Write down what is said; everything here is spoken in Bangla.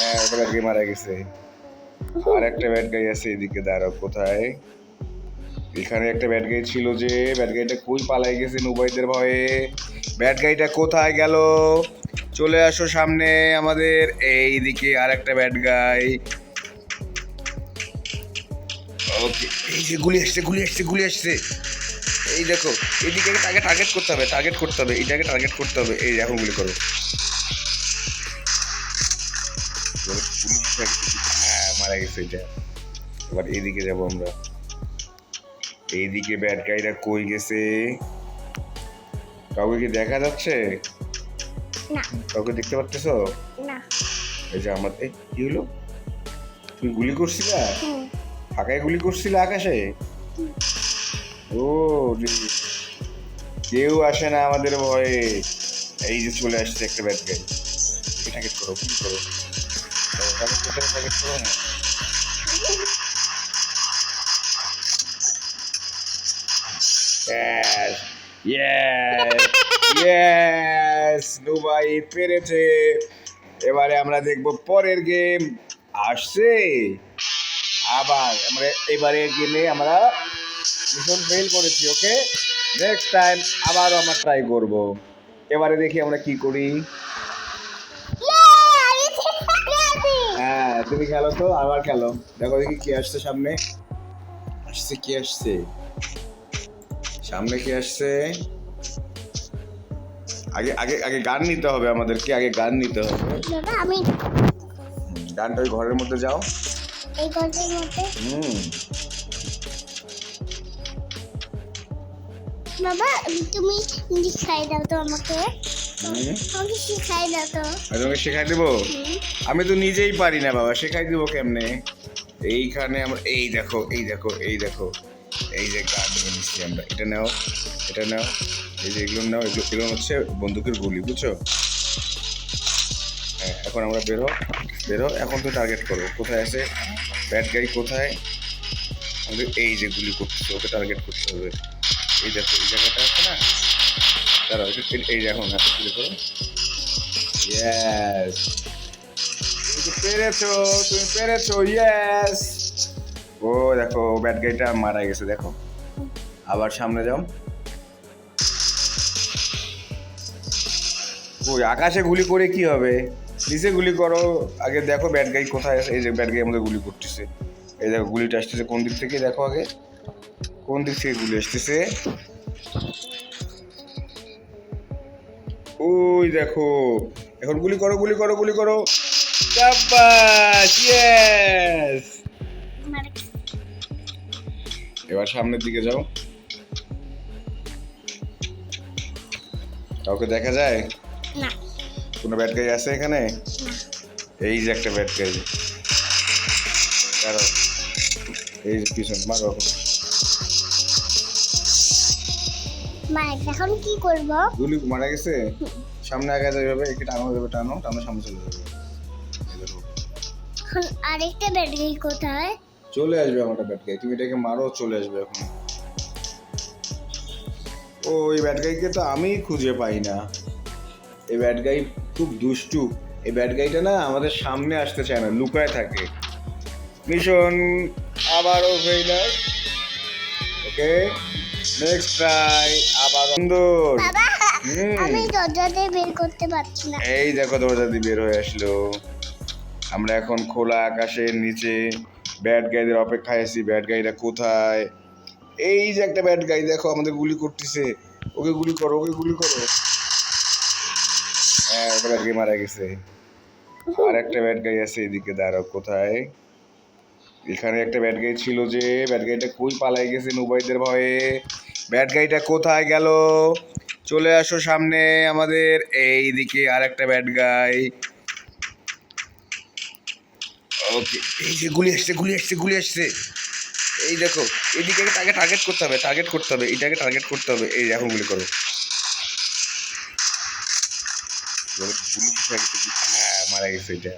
হ্যাঁ, ওটা ব্যাড গাই মারা গেছে। আর একটা ব্যাড গাই আছে এদিকে, দাঁড়াও কোথায়? এখানে একটা ব্যাড গাই ছিল, যে ব্যাড গাইটা কই পালাই গেছে নুবাইদের ভয়ে। ব্যাড গাইটা কোথায় গেল? চলে আসো সামনে আমাদের। এইদিকে আর একটা ব্যাড গাই। ওকে, এই যে গুলি আসছে, গুলি আসছে, গুলি আসছে। এই দেখো, এইদিকে টার্গেট করতে হবে, টার্গেট করতে হবে, এইটাকে টার্গেট করতে হবে। এই এখন গুলি করো। হ্যাঁ, মারা গেছে এটা। এবার এইদিকে যাবো আমরা। এইদিকে ব্যাড গাইরা কই গেছে? কাউকে কি দেখা যাচ্ছে? না কাউকে দেখতে পাচ্তেছো? না। এই যে আমার, এই কি হলো? তুমি গুলি করছিলা? হুম। ফাঁকায় গুলি করছিলে আকাশে? ও রে, কেউ আসে না আমাদের ভয়ে। এই যে চলে আসছে একটা ব্যাড গাই। টার্গেট করো, কি করো? টার্গেট করো না। Yes, yes, yes, দুবাই পেরেছে। এবারে আমরা দেখব পরের গেম আসছে। আবার আমরা এবারে গেমে আমরা মিশন ফেল করেছি। ওকে, নেক্সট টাইম আবারও আমরা ট্রাই করব। এবারে দেখি আমরা কি করি। হ্যাঁ, তুমি খেলো তো, আবার খেলো। দেখো দেখি কি আসছে সামনে। আসছে কি আসছে? সামনে কি আসছে? আগে আগে আগে গান নিতে হবে আমাদেরকে, আগে গান নিতে হবে। বাবা আমি গানটা ওই ঘরের মধ্যে যাও। এই গল্পের মধ্যে বাবা তুমি শিখাই দাও তো আমাকে। আমাকে শিখাই দাও তো। তোমাকে শেখাই দেবো? আমি তো নিজেই পারি না বাবা, শেখাই দেবো কেমনে? এইখানে আমরা, এই দেখো, এই দেখো, এই দেখো, এই যে গান নিয়ে নিচ্ছি আমরা। এটা নাও, এটা নাও, এই যে এগুলো নাও। এগুলো হচ্ছে বন্দুকের গুলি, বুঝছো? হ্যাঁ, এখন আমরা বেরো, বেরো। এখন তো টার্গেট করো, কোথায় আছে ব্যাড গাই, কোথায়? আমাদের এই যে গুলি করতেছে, ওকে টার্গেট করতে হবে। এই দেখো, এই জায়গাটা আছে না? দাঁড়াও, এই দেখো না, গুলি করো। ইয়েস, তুমি পেরেছো, তুমি পেরেছো, ইয়েস। ও দেখো, ব্যাড গাইটা মারা গেছে, দেখো। আবার সামনে যাও। ওই আকাশে গুলি করে কি হবে? নিচে গুলি করো। আগে দেখো ব্যাড গাই কোথায় আছে। এই যে ব্যাড গাই আমাদের গুলি করতেছে। এই দেখো, গুলিটা আসতেছে কোন দিক থেকে, দেখো আগে কোন দিক থেকে গুলি আসতেছে। ওই দেখো, এখন গুলি করো, গুলি করো, গুলি করো। শাবাশ, ইয়েস। এবার সামনের দিকে যাও। কাউকে দেখা যায় না। কোনো ব্যাড গাই আছে এখানে? এই যে একটা ব্যাড গাই। দাঁড়াও, এই যে পিছন মারো। মা এখন কি করব? গুলি মারা গেছে। সামনে আগে যাবে, একে টানো যাবে, টানো টানো, সামনে চলে যাবে। এখন আরেকটা ব্যাটারি কোথায়? চলে আসবে আমারটা ব্যাট গাই, তুমি এটাকে মারো, চলে আসবে এখন। ও, এই ব্যাট গাইকে তো আমি খুঁজে পাই না। এই ব্যাট গাই খুব দুষ্টু। এই ব্যাট গাইটা না আমাদের সামনে আসতে চায় না, লুকায় থাকে। মিশন আবারও ফেইলার। ওকে, নেক্সট ট্রাই আবার। সুন্দর। বাবা আমি দরজাতে বের করতে পারছি না। এই দেখো, দরজা দিয়ে বের হয়ে আসলো। আমরা এখন খোলা আকাশের নিচে ব্যাড গাইদের অপেক্ষায় আছি। ব্যাড গাইরা কোথায়? এই যে একটা ব্যাড গাই, দেখো আমাদের গুলি করতেছে। ওকে গুলি করো, ওকে গুলি করো। হ্যাঁ, ওটা ব্যাড গাই মারা গেছে। আর একটা ব্যাড গাই আছে এদিকে, দাঁড়াও কোথায়? এখানে একটা ব্যাড গাই ছিল, যে ব্যাড গাইটা কই পালাই গেছে নুবাইদের ভয়ে। ব্যাড গাইটা কোথায় গেল? চলে আসো সামনে আমাদের। এইদিকে আর একটা ব্যাড গাই। ওকে, এই যে গুলি আসছে, গুলি আসছে, গুলি আসছে। এই দেখো, এদিকে টার্গেট করতে হবে, টার্গেট করতে হবে, এটাকে টার্গেট করতে হবে। এই এখন গুলি করো। হ্যাঁ, মারা গেছে এটা।